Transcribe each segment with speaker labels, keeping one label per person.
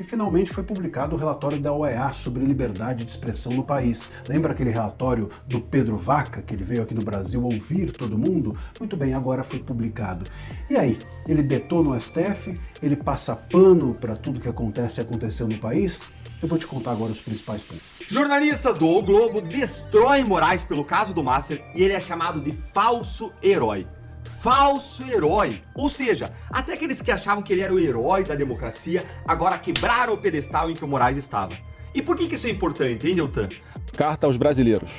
Speaker 1: E finalmente foi publicado o relatório da OEA sobre liberdade de expressão no país. Lembra aquele relatório do Pedro Vaca, que ele veio aqui no Brasil ouvir todo mundo? Muito bem, agora foi publicado. E aí, ele detona o STF? Ele passa pano para tudo que acontece e aconteceu no país? Eu vou te contar agora os principais pontos.
Speaker 2: Jornalistas do O Globo destroem Moraes pelo caso do Master e ele é chamado de falso herói. Falso herói. Ou seja, até aqueles que achavam que ele era o herói da democracia, agora quebraram o pedestal em que o Moraes estava. E por que isso é importante, hein, Deltan?
Speaker 3: Carta aos brasileiros.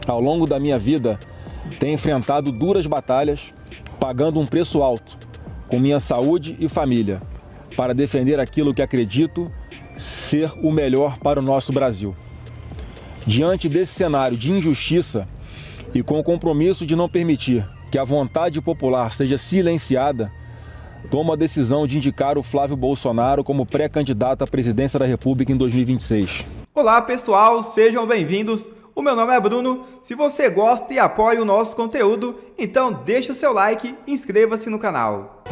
Speaker 3: Ao longo da minha vida, tenho enfrentado duras batalhas, pagando um preço alto, com minha saúde e família, para defender aquilo que acredito ser o melhor para o nosso Brasil. Diante desse cenário de injustiça e com o compromisso de não permitir que a vontade popular seja silenciada, tomo a decisão de indicar o Flávio Bolsonaro como pré-candidato à presidência da República em 2026.
Speaker 4: Olá pessoal, sejam bem-vindos. O meu nome é Bruno. Se você gosta e apoia o nosso conteúdo, então deixa o seu like e inscreva-se no canal.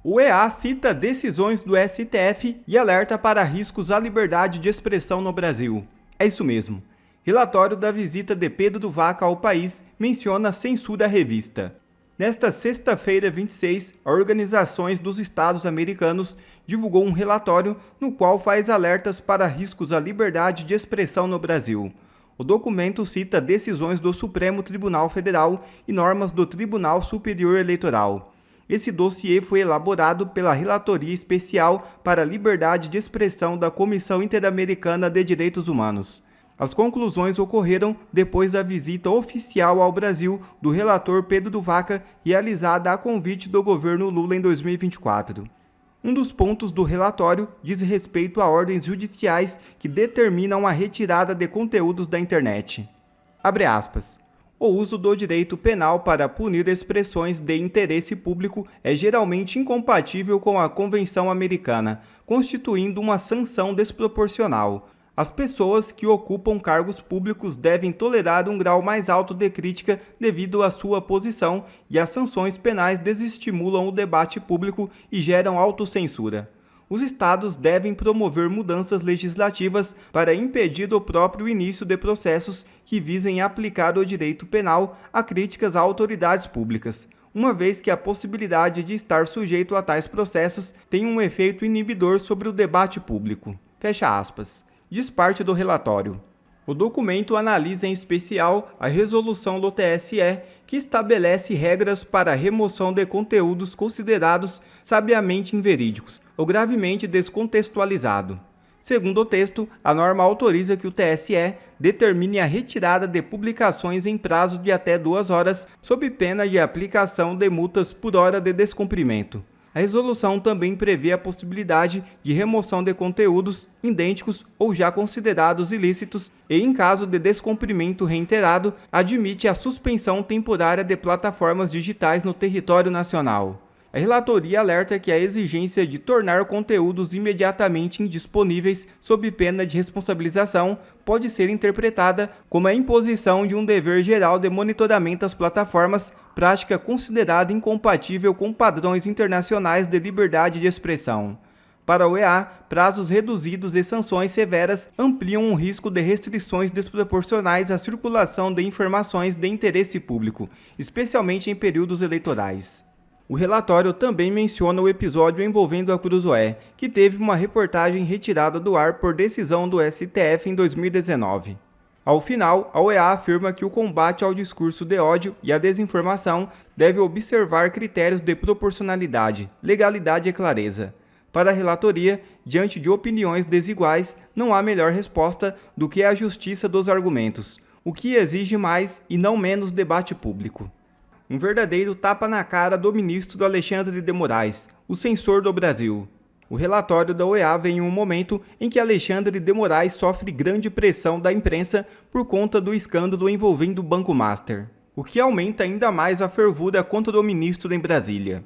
Speaker 4: O EA cita decisões do STF e alerta para riscos à liberdade de expressão no Brasil. É isso mesmo. Relatório da visita de Pedro Vaca ao país menciona censura à revista. Nesta sexta-feira, 26, a Organizações dos Estados Americanos divulgou um relatório no qual faz alertas para riscos à liberdade de expressão no Brasil. O documento cita decisões do Supremo Tribunal Federal e normas do Tribunal Superior Eleitoral. Esse dossiê foi elaborado pela Relatoria Especial para a Liberdade de Expressão da Comissão Interamericana de Direitos Humanos. As conclusões ocorreram depois da visita oficial ao Brasil do relator Pedro Vaca, realizada a convite do governo Lula em 2024. Um dos pontos do relatório diz respeito a ordens judiciais que determinam a retirada de conteúdos da internet. Abre aspas. O uso do direito penal para punir expressões de interesse público é geralmente incompatível com a Convenção Americana, constituindo uma sanção desproporcional. As pessoas que ocupam cargos públicos devem tolerar um grau mais alto de crítica devido à sua posição, e as sanções penais desestimulam o debate público e geram autocensura. Os estados devem promover mudanças legislativas para impedir o próprio início de processos que visem aplicar o direito penal a críticas a autoridades públicas, uma vez que a possibilidade de estar sujeito a tais processos tem um efeito inibidor sobre o debate público. Fecha aspas. Diz parte do relatório. O documento analisa em especial a resolução do TSE, que estabelece regras para a remoção de conteúdos considerados sabiamente inverídicos ou gravemente descontextualizado. Segundo o texto, a norma autoriza que o TSE determine a retirada de publicações em prazo de até 2 horas, sob pena de aplicação de multas por hora de descumprimento. A resolução também prevê a possibilidade de remoção de conteúdos idênticos ou já considerados ilícitos e, em caso de descumprimento reiterado, admite a suspensão temporária de plataformas digitais no território nacional. A relatoria alerta que a exigência de tornar conteúdos imediatamente indisponíveis sob pena de responsabilização pode ser interpretada como a imposição de um dever geral de monitoramento às plataformas, prática considerada incompatível com padrões internacionais de liberdade de expressão. Para o EA, prazos reduzidos e sanções severas ampliam o risco de restrições desproporcionais à circulação de informações de interesse público, especialmente em períodos eleitorais. O relatório também menciona o episódio envolvendo a Cruzoé, que teve uma reportagem retirada do ar por decisão do STF em 2019. Ao final, a OEA afirma que o combate ao discurso de ódio e à desinformação deve observar critérios de proporcionalidade, legalidade e clareza. Para a relatoria, diante de opiniões desiguais, não há melhor resposta do que a justiça dos argumentos, o que exige mais e não menos debate público. Um verdadeiro tapa na cara do ministro Alexandre de Moraes, o censor do Brasil. O relatório da OEA vem em um momento em que Alexandre de Moraes sofre grande pressão da imprensa por conta do escândalo envolvendo o Banco Master, o que aumenta ainda mais a fervura contra o ministro em Brasília.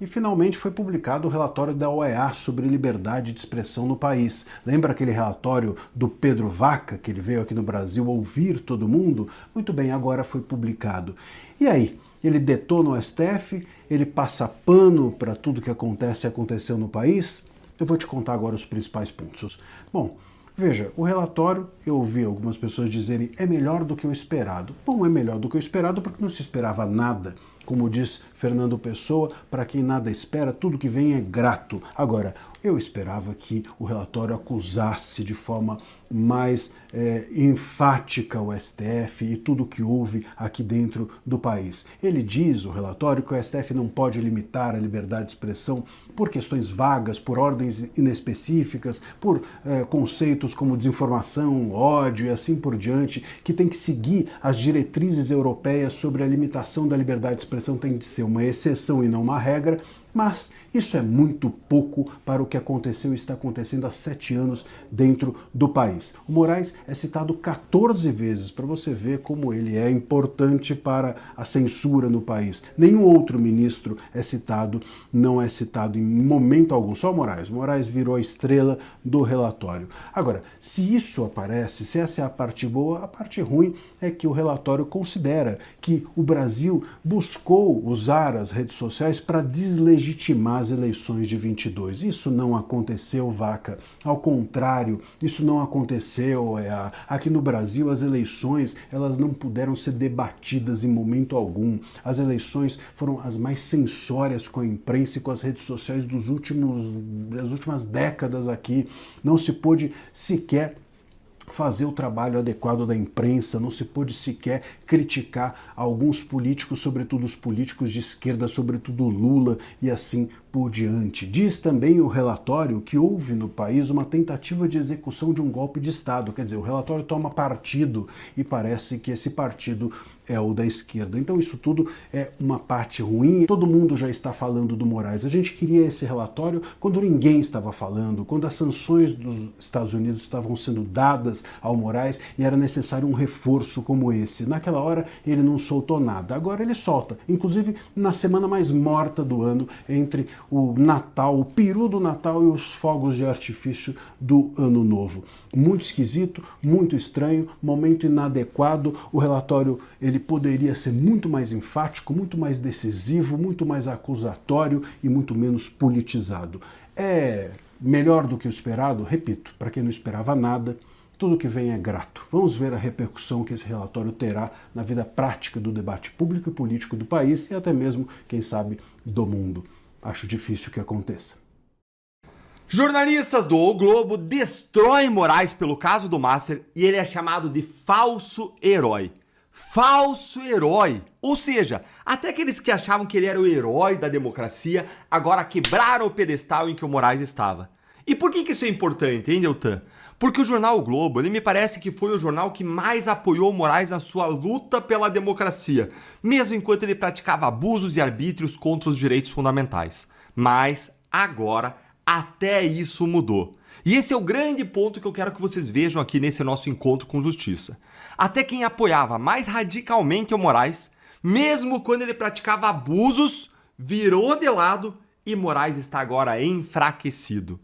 Speaker 1: E finalmente foi publicado o relatório da OEA sobre liberdade de expressão no país. Lembra aquele relatório do Pedro Vaca, que ele veio aqui no Brasil ouvir todo mundo? Muito bem, agora foi publicado. E aí? Ele detona o STF? Ele passa pano para tudo que acontece e aconteceu no país? Eu vou te contar agora os principais pontos. Bom, veja, o relatório, eu ouvi algumas pessoas dizerem, é melhor do que o esperado. Bom, é melhor do que o esperado porque não se esperava nada. Como diz Fernando Pessoa, para quem nada espera, tudo que vem é grato. Agora, eu esperava que o relatório acusasse de forma mais enfática o STF e tudo que houve aqui dentro do país. Ele diz, o relatório, que o STF não pode limitar a liberdade de expressão por questões vagas, por ordens inespecíficas, por conceitos como desinformação, ódio e assim por diante, que tem que seguir as diretrizes europeias sobre a limitação da liberdade de expressão, tem de ser uma exceção e não uma regra, mas isso é muito pouco para o que aconteceu e está acontecendo há 7 anos dentro do país. O Moraes é citado 14 vezes, para você ver como ele é importante para a censura no país. Nenhum outro ministro é citado, não é citado em momento algum, só o Moraes. O Moraes virou a estrela do relatório. Agora, se isso aparece, se essa é a parte boa, a parte ruim é que o relatório considera que o Brasil buscou usar as redes sociais para deslegitimar as eleições de 22. Isso não aconteceu, Vaca. Ao contrário, isso não aconteceu. Aqui no Brasil, as eleições elas não puderam ser debatidas em momento algum. As eleições foram as mais censórias com a imprensa e com as redes sociais das últimas décadas aqui. Não se pôde sequer fazer o trabalho adequado da imprensa, não se pôde sequer criticar alguns políticos, sobretudo os políticos de esquerda, sobretudo Lula e assim por diante. Diz também o relatório que houve no país uma tentativa de execução de um golpe de Estado, quer dizer, o relatório toma partido e parece que esse partido é o da esquerda. Então isso tudo é uma parte ruim. Todo mundo já está falando do Moraes. A gente queria esse relatório quando ninguém estava falando, quando as sanções dos Estados Unidos estavam sendo dadas ao Moraes e era necessário um reforço como esse. Naquela hora ele não soltou nada. Agora ele solta, inclusive na semana mais morta do ano, entre o Natal, o peru do Natal e os fogos de artifício do Ano Novo. Muito esquisito, muito estranho, momento inadequado. O relatório ele poderia ser muito mais enfático, muito mais decisivo, muito mais acusatório e muito menos politizado. É melhor do que o esperado? Repito, para quem não esperava nada, tudo que vem é grato. Vamos ver a repercussão que esse relatório terá na vida prática do debate público e político do país e até mesmo, quem sabe, do mundo. Acho difícil que aconteça.
Speaker 2: Jornalistas do O Globo destroem Moraes pelo caso do Master e ele é chamado de falso herói. Falso herói. Ou seja, até aqueles que achavam que ele era o herói da democracia agora quebraram o pedestal em que o Moraes estava. E por que isso é importante, hein, Deltan? Porque o jornal O Globo, ele me parece que foi o jornal que mais apoiou o Moraes na sua luta pela democracia, mesmo enquanto ele praticava abusos e arbítrios contra os direitos fundamentais. Mas agora até isso mudou. E esse é o grande ponto que eu quero que vocês vejam aqui nesse nosso encontro com justiça. Até quem apoiava mais radicalmente o Moraes, mesmo quando ele praticava abusos, virou de lado e Moraes está agora enfraquecido.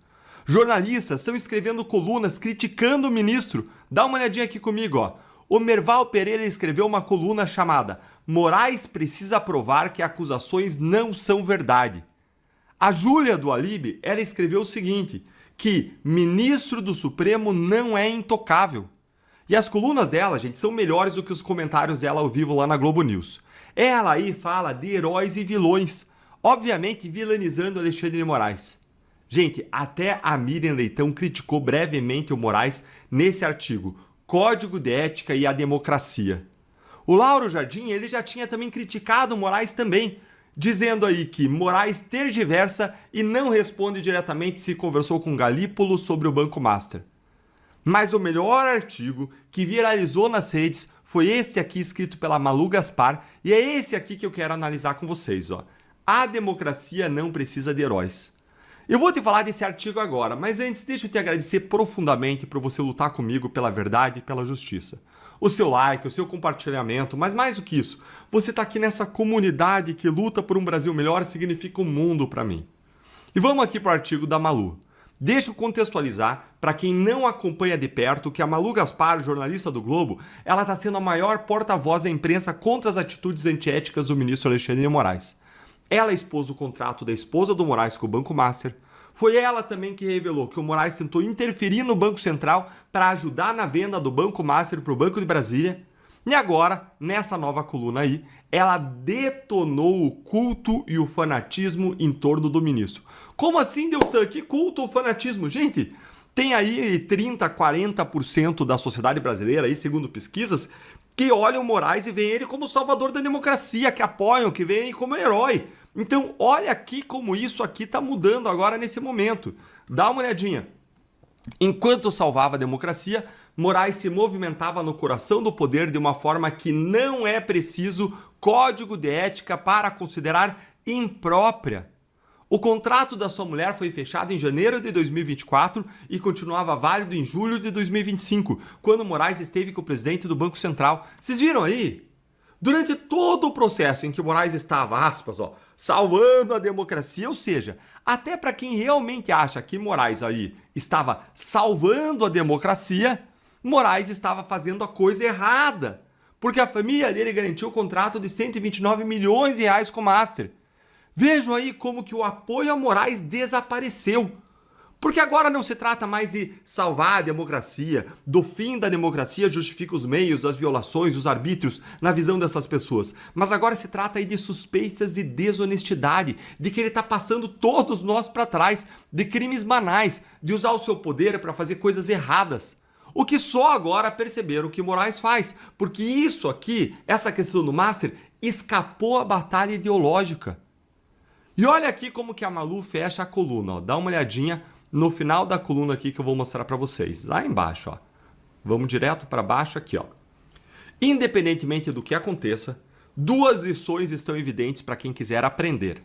Speaker 2: Jornalistas estão escrevendo colunas criticando o ministro. Dá uma olhadinha aqui comigo, ó. O Merval Pereira escreveu uma coluna chamada Moraes precisa provar que acusações não são verdade. A Júlia do Alibi, ela escreveu o seguinte, que ministro do Supremo não é intocável. E as colunas dela, gente, são melhores do que os comentários dela ao vivo lá na Globo News. Ela aí fala de heróis e vilões, obviamente vilanizando Alexandre de Moraes. Gente, até a Miriam Leitão criticou brevemente o Moraes nesse artigo, Código de Ética e a Democracia. O Lauro Jardim, ele já tinha também criticado o Moraes também, dizendo aí que Moraes tergiversa e não responde diretamente se conversou com Galípolo sobre o Banco Master. Mas o melhor artigo que viralizou nas redes foi este aqui escrito pela Malu Gaspar e é esse aqui que eu quero analisar com vocês, ó. A democracia não precisa de heróis. Eu vou te falar desse artigo agora, mas antes deixa eu te agradecer profundamente por você lutar comigo pela verdade e pela justiça. o seu like, o seu compartilhamento, mas mais do que isso, você está aqui nessa comunidade que luta por um Brasil melhor, significa um mundo para mim. E vamos aqui para o artigo da Malu. Deixa eu contextualizar, para quem não acompanha de perto, que a Malu Gaspar, jornalista do Globo, ela está sendo a maior porta-voz da imprensa contra as atitudes antiéticas do ministro Alexandre de Moraes. Ela expôs o contrato da esposa do Moraes com o Banco Master. Foi ela também que revelou que o Moraes tentou interferir no Banco Central para ajudar na venda do Banco Master para o Banco de Brasília. E agora, nessa nova coluna aí, ela detonou o culto e o fanatismo em torno do ministro. Como assim, Deltan? Que culto ou fanatismo? Gente, tem aí 30%, 40% da sociedade brasileira, aí, segundo pesquisas, que olham o Moraes e veem ele como o salvador da democracia, que apoiam, que veem ele como herói. Então, olha aqui como isso aqui está mudando agora nesse momento. Dá uma olhadinha. Enquanto salvava a democracia, Moraes se movimentava no coração do poder de uma forma que não é preciso código de ética para considerar imprópria. O contrato da sua mulher foi fechado em janeiro de 2024 e continuava válido em julho de 2025, quando Moraes esteve com o presidente do Banco Central. Vocês viram aí? Durante todo o processo em que Moraes estava, aspas, salvando a democracia, ou seja, até para quem realmente acha que Moraes aí estava salvando a democracia, Moraes estava fazendo a coisa errada, porque a família dele garantiu o contrato de 129 milhões de reais com o Master. Vejam aí como que o apoio a Moraes desapareceu. Porque agora não se trata mais de salvar a democracia, do fim da democracia justifica os meios, as violações, os arbítrios, na visão dessas pessoas. Mas agora se trata aí de suspeitas de desonestidade, de que ele está passando todos nós para trás, de crimes banais, de usar o seu poder para fazer coisas erradas. O que só agora perceberam que Moraes faz, porque isso aqui, essa questão do Master, escapou à batalha ideológica. E olha aqui como que a Malu fecha a coluna, dá uma olhadinha no final da coluna aqui que eu vou mostrar para vocês, lá embaixo, Vamos direto para baixo aqui, Independentemente do que aconteça, duas lições estão evidentes para quem quiser aprender.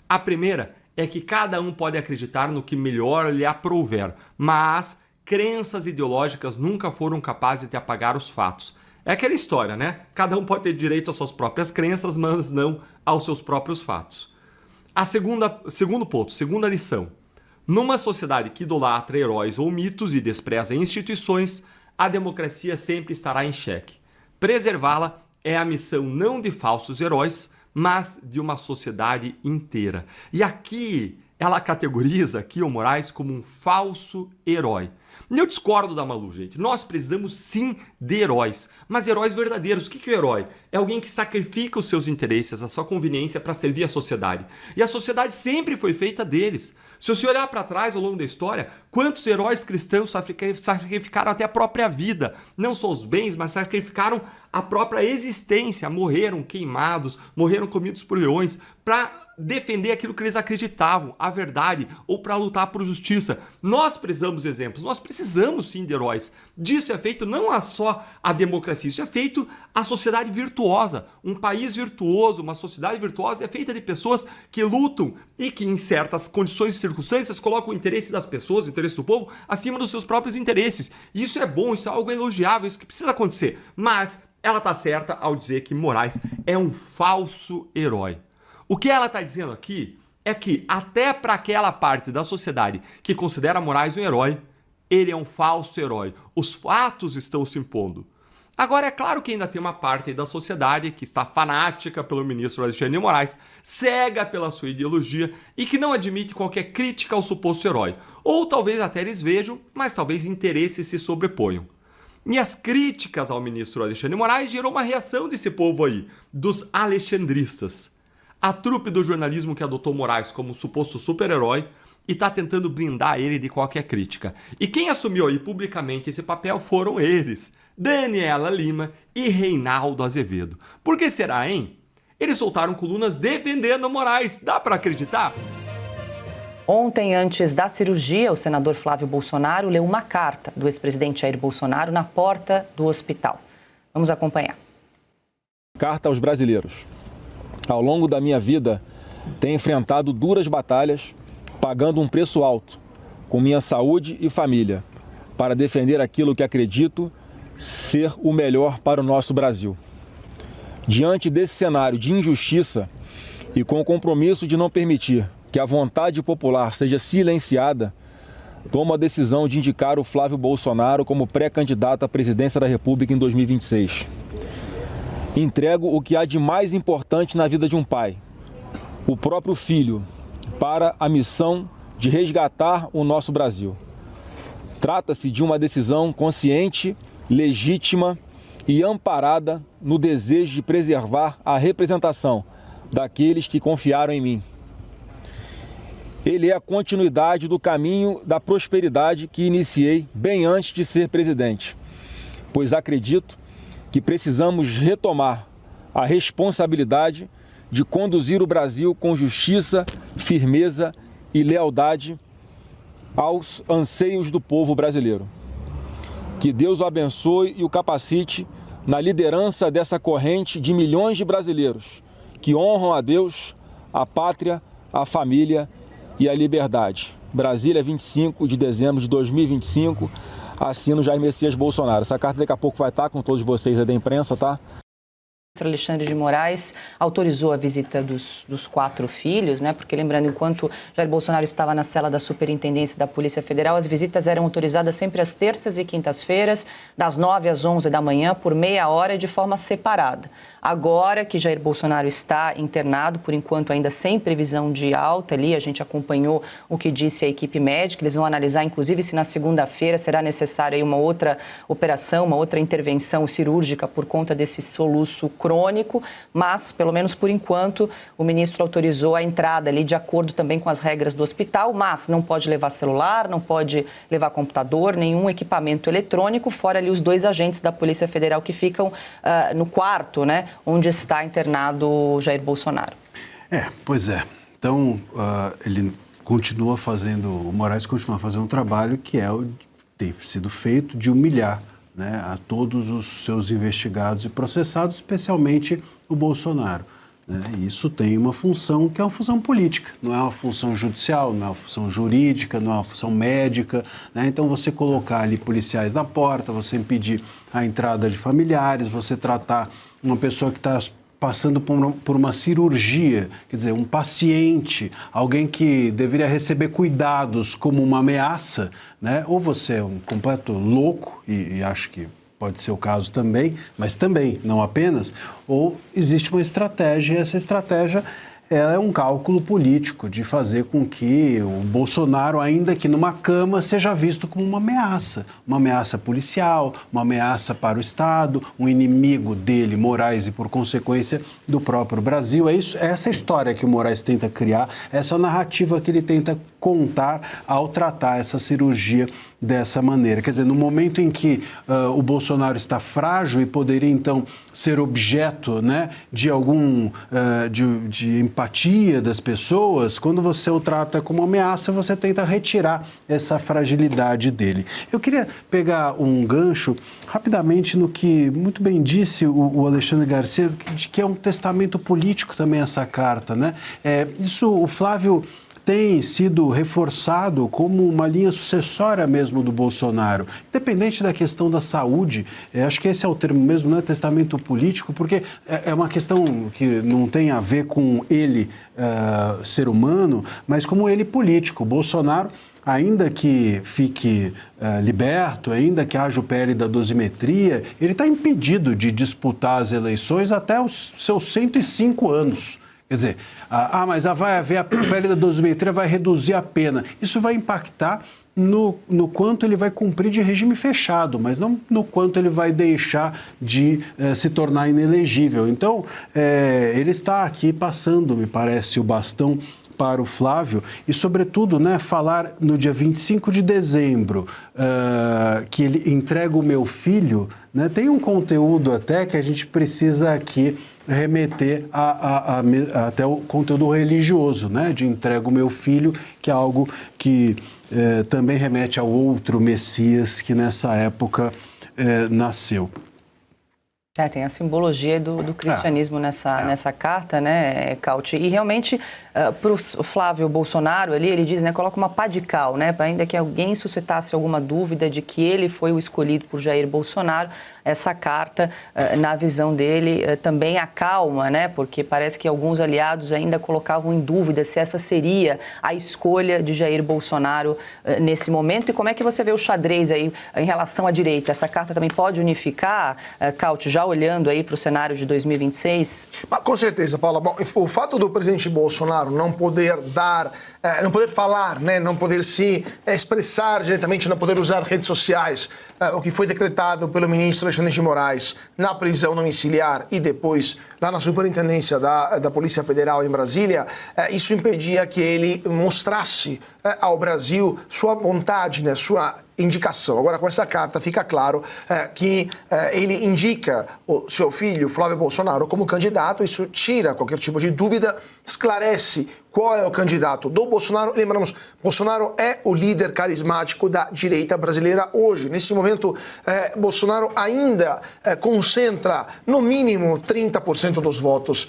Speaker 2: A primeira é que cada um pode acreditar no que melhor lhe aprouver, mas crenças ideológicas nunca foram capazes de apagar os fatos. É aquela história, né? Cada um pode ter direito às suas próprias crenças, mas não aos seus próprios fatos. Segundo ponto, segunda lição. Numa sociedade que idolatra heróis ou mitos e despreza instituições, a democracia sempre estará em xeque. Preservá-la é a missão não de falsos heróis, mas de uma sociedade inteira. E aqui ela categoriza aqui o Moraes como um falso herói. Eu discordo da Malu, gente. Nós precisamos sim de heróis, mas heróis verdadeiros. O que é o herói? É alguém que sacrifica os seus interesses, a sua conveniência para servir a sociedade. E a sociedade sempre foi feita deles. Se você olhar para trás ao longo da história, quantos heróis cristãos sacrificaram até a própria vida? Não só os bens, mas sacrificaram a própria existência. Morreram queimados, morreram comidos por leões para defender aquilo que eles acreditavam, a verdade, ou para lutar por justiça. Nós precisamos de exemplos, nós precisamos sim de heróis. Disso é feito não só a democracia, isso é feito a sociedade virtuosa. Um país virtuoso, uma sociedade virtuosa é feita de pessoas que lutam e que em certas condições e circunstâncias colocam o interesse das pessoas, o interesse do povo, acima dos seus próprios interesses. E isso é bom, isso é algo elogiável, isso que precisa acontecer. Mas ela está certa ao dizer que Moraes é um falso herói. O que ela está dizendo aqui é que até para aquela parte da sociedade que considera Moraes um herói, ele é um falso herói. Os fatos estão se impondo. Agora, é claro que ainda tem uma parte da sociedade que está fanática pelo ministro Alexandre de Moraes, cega pela sua ideologia e que não admite qualquer crítica ao suposto herói. Ou talvez até eles vejam, mas talvez interesses se sobreponham. E as críticas ao ministro Alexandre de Moraes gerou uma reação desse povo aí, dos alexandristas. A trupe do jornalismo que adotou Moraes como suposto super-herói e está tentando blindar ele de qualquer crítica. E quem assumiu aí publicamente esse papel foram eles, Daniela Lima e Reinaldo Azevedo. Por que será, hein? Eles soltaram colunas defendendo Moraes. Dá para acreditar?
Speaker 5: Ontem, antes da cirurgia, o senador Flávio Bolsonaro leu uma carta do ex-presidente Jair Bolsonaro na porta do hospital. Vamos acompanhar.
Speaker 3: Carta aos brasileiros. Ao longo da minha vida, tenho enfrentado duras batalhas, pagando um preço alto, com minha saúde e família, para defender aquilo que acredito ser o melhor para o nosso Brasil. Diante desse cenário de injustiça e com o compromisso de não permitir que a vontade popular seja silenciada, tomo a decisão de indicar o Flávio Bolsonaro como pré-candidato à presidência da República em 2026. Entrego o que há de mais importante na vida de um pai, o próprio filho, para a missão de resgatar o nosso Brasil. Trata-se de uma decisão consciente, legítima e amparada no desejo de preservar a representação daqueles que confiaram em mim. Ele é a continuidade do caminho da prosperidade que iniciei bem antes de ser presidente, pois acredito que precisamos retomar a responsabilidade de conduzir o Brasil com justiça, firmeza e lealdade aos anseios do povo brasileiro. Que Deus o abençoe e o capacite na liderança dessa corrente de milhões de brasileiros que honram a Deus, a pátria, a família e a liberdade. Brasília, 25 de dezembro de 2025, assino Jair Messias Bolsonaro. Essa carta daqui a pouco vai estar com todos vocês aí da imprensa, tá?
Speaker 5: O ministro Alexandre de Moraes autorizou a visita dos 4 filhos, né? Porque, lembrando, enquanto Jair Bolsonaro estava na cela da Superintendência da Polícia Federal, as visitas eram autorizadas sempre às terças e quintas-feiras, das 9 às 11 da manhã, por meia hora e de forma separada. Agora que Jair Bolsonaro está internado, por enquanto ainda sem previsão de alta ali, a gente acompanhou o que disse a equipe médica, eles vão analisar, inclusive, se na segunda-feira será necessária aí uma outra operação, uma outra intervenção cirúrgica por conta desse soluço crônico, mas, pelo menos por enquanto, o ministro autorizou a entrada ali de acordo também com as regras do hospital, mas não pode levar celular, não pode levar computador, nenhum equipamento eletrônico, fora ali os 2 agentes da Polícia Federal que ficam no quarto, né, onde está internado Jair Bolsonaro.
Speaker 1: Pois é. Então, ele continua fazendo, o Moraes continua fazendo um trabalho que tem sido feito de humilhar, né, a todos os seus investigados e processados, especialmente o Bolsonaro. Né? E isso tem uma função que é uma função política, não é uma função judicial, não é uma função jurídica, não é uma função médica. Né? Então, você colocar ali policiais na porta, você impedir a entrada de familiares, você tratar uma pessoa que está passando por uma cirurgia, quer dizer, um paciente, alguém que deveria receber cuidados como uma ameaça, né? Ou você é um completo louco, e acho que pode ser o caso também, mas também, não apenas, ou existe uma estratégia, e essa estratégia é um cálculo político de fazer com que o Bolsonaro, ainda que numa cama, seja visto como uma ameaça policial, uma ameaça para o Estado, um inimigo dele, Moraes, e por consequência do próprio Brasil. Essa história que o Moraes tenta criar, essa narrativa que ele tenta contar ao tratar essa cirurgia dessa maneira. Quer dizer, no momento em que o Bolsonaro está frágil e poderia, então, ser objeto, né, de de empatia das pessoas, quando você o trata como ameaça, você tenta retirar essa fragilidade dele. Eu queria pegar um gancho rapidamente no que muito bem disse o Alexandre Garcia, de que é um testamento político também essa carta, né? O Flávio tem sido reforçado como uma linha sucessória mesmo do Bolsonaro, independente da questão da saúde. Acho que esse é o termo mesmo, né? Testamento político, porque é uma questão que não tem a ver com ele, ser humano, mas como ele político. O Bolsonaro, ainda que fique liberto, ainda que haja o PL da dosimetria, ele está impedido de disputar as eleições até os seus 105 anos. Quer dizer, mas vai haver a PL da dosimetria, vai reduzir a pena. Isso vai impactar no quanto ele vai cumprir de regime fechado, mas não no quanto ele vai deixar de se tornar inelegível. Então, ele está aqui passando, me parece, o bastão para o Flávio e, sobretudo, né, falar no dia 25 de dezembro que ele entrega o meu filho, né, tem um conteúdo até que a gente precisa aqui remeter até o conteúdo religioso, né, de entrega o meu filho, que é algo que também remete ao outro Messias que nessa época nasceu.
Speaker 5: Tem a simbologia do cristianismo nessa carta, né, Cauti? E realmente, para o Flávio Bolsonaro ali, ele diz, né, coloca uma pá de cal, né, para ainda que alguém suscitasse alguma dúvida de que ele foi o escolhido por Jair Bolsonaro, essa carta, na visão dele, também acalma, né, porque parece que alguns aliados ainda colocavam em dúvida se essa seria a escolha de Jair Bolsonaro nesse momento. E como é que você vê o xadrez aí em relação à direita? Essa carta também pode unificar, Cauti, já olhando aí para o cenário de 2026?
Speaker 6: Com certeza, Paula. Bom, o fato do presidente Bolsonaro não poder não poder falar, né, não poder se expressar diretamente, não poder usar redes sociais, o que foi decretado pelo ministro Alexandre de Moraes na prisão domiciliar e depois lá na superintendência da Polícia Federal em Brasília, isso impedia que ele mostrasse ao Brasil sua vontade, né, sua indicação. Agora, com essa carta, fica claro que ele indica o seu filho, Flávio Bolsonaro, como candidato. Isso tira qualquer tipo de dúvida, esclarece qual é o candidato do Bolsonaro. Lembramos, Bolsonaro é o líder carismático da direita brasileira hoje. Nesse momento, Bolsonaro ainda concentra, no mínimo, 30% dos votos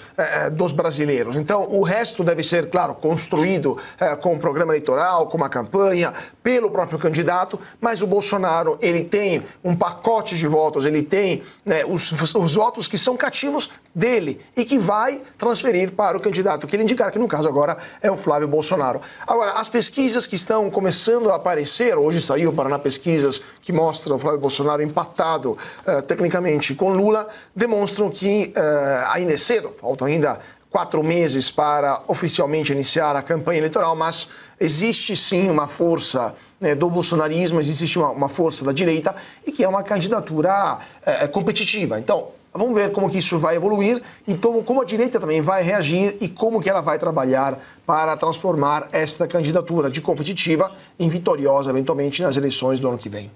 Speaker 6: dos brasileiros. Então, o resto deve ser, claro, construído com um programa eleitoral, com uma campanha, pelo próprio candidato, mas o Bolsonaro, ele tem um pacote de votos, ele tem os votos que são cativos dele e que vai transferir para o candidato que ele indicar, que no caso agora é o Flávio Bolsonaro. Agora, as pesquisas que estão começando a aparecer, hoje saiu Paraná Pesquisas, que mostra o Flávio Bolsonaro empatado tecnicamente com Lula, demonstram que ainda é cedo, faltam ainda 4 meses para oficialmente iniciar a campanha eleitoral, mas existe sim uma força do bolsonarismo, existe uma força da direita e que é uma candidatura competitiva. Então, vamos ver como que isso vai evoluir e como a direita também vai reagir e como que ela vai trabalhar para transformar esta candidatura de competitiva em vitoriosa, eventualmente, nas eleições do ano que vem.